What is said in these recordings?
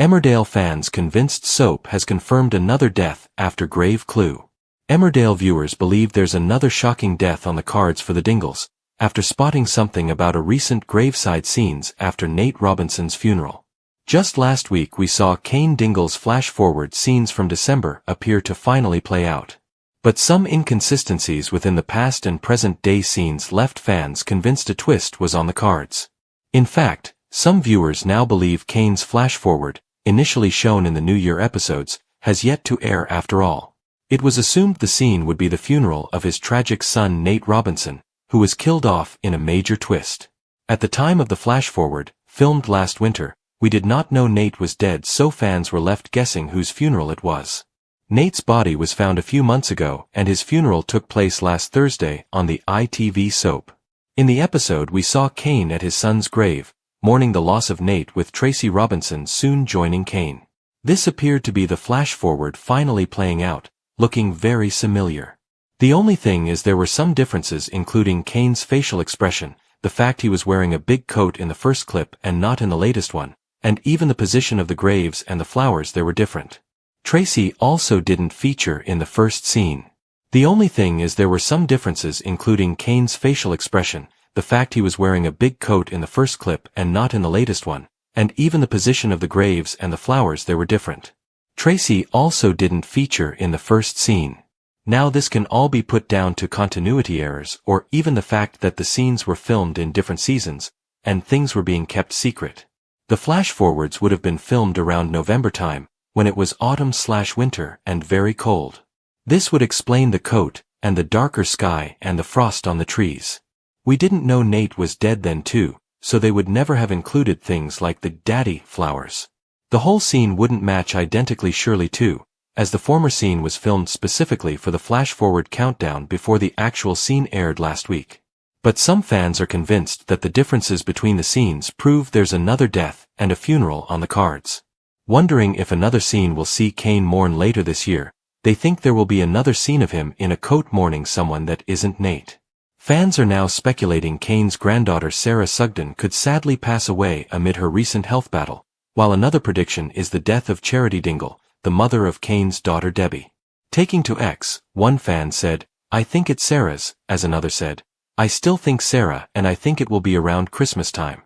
Emmerdale fans convinced soap has confirmed another death after grave clue. Emmerdale viewers believe there's another shocking death on the cards for the Dingles, after spotting something about a recent graveside scenes after Nate Robinson's funeral. Just last week we saw Kane Dingle's flash-forward scenes from December appear to finally play out. But some inconsistencies within the past and present-day scenes left fans convinced a twist was on the cards. In fact, some viewers now believe Kane's flash-forward, initially shown in the New Year episodes, has yet to air after all. It was assumed the scene would be the funeral of his tragic son Nate Robinson, who was killed off in a major twist. At the time of the flash-forward, filmed last winter, we did not know Nate was dead, so fans were left guessing whose funeral it was. Nate's body was found a few months ago and his funeral took place last Thursday on the ITV soap. In the episode we saw Kane at his son's grave, mourning the loss of Nate, with Tracy Robinson soon joining Kane. This appeared to be the flash-forward finally playing out, looking very similar. The only thing is there were some differences, including Kane's facial expression, the fact he was wearing a big coat in the first clip and not in the latest one, and even the position of the graves and the flowers there were different. Tracy also didn't feature in the first scene. The only thing is there were some differences, including Kane's facial expression, the fact he was wearing a big coat in the first clip and not in the latest one, and even the position of the graves and the flowers there were different. Tracy also didn't feature in the first scene. Now this can all be put down to continuity errors, or even the fact that the scenes were filmed in different seasons, and things were being kept secret. The flash-forwards would have been filmed around November time, when it was autumn/winter and very cold. This would explain the coat, and the darker sky and the frost on the trees. We didn't know Nate was dead then too, so they would never have included things like the daddy flowers. The whole scene wouldn't match identically surely too, as the former scene was filmed specifically for the flash-forward countdown before the actual scene aired last week. But some fans are convinced that the differences between the scenes prove there's another death and a funeral on the cards. Wondering if another scene will see Kane mourn later this year, they think there will be another scene of him in a coat mourning someone that isn't Nate. Fans are now speculating Kane's granddaughter Sarah Sugden could sadly pass away amid her recent health battle, while another prediction is the death of Charity Dingle, the mother of Kane's daughter Debbie. Taking to X, one fan said, "I think it's Sarah's," as another said, "I still think Sarah and I think it will be around Christmas time."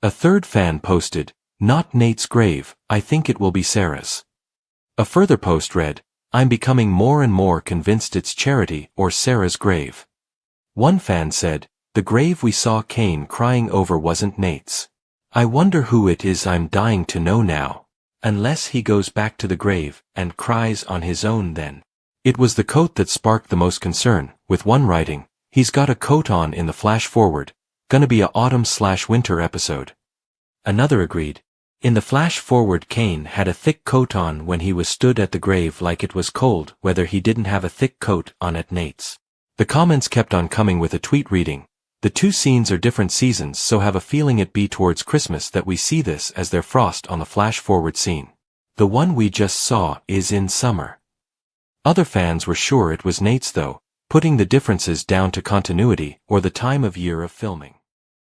A third fan posted, "Not Nate's grave, I think it will be Sarah's." A further post read, "I'm becoming more and more convinced it's Charity or Sarah's grave." One fan said, "The grave we saw Kane crying over wasn't Nate's. I wonder who it is, I'm dying to know now. Unless he goes back to the grave and cries on his own then." It was the coat that sparked the most concern, with one writing, "He's got a coat on in the flash-forward, gonna be a autumn/winter episode." Another agreed, "In the flash-forward Kane had a thick coat on when he was stood at the grave, like it was cold whether he didn't have a thick coat on at Nate's." The comments kept on coming, with a tweet reading, "The two scenes are different seasons, so have a feeling it be towards Christmas that we see this, as their frost on the flash-forward scene. The one we just saw is in summer." Other fans were sure it was Nate's though, putting the differences down to continuity or the time of year of filming.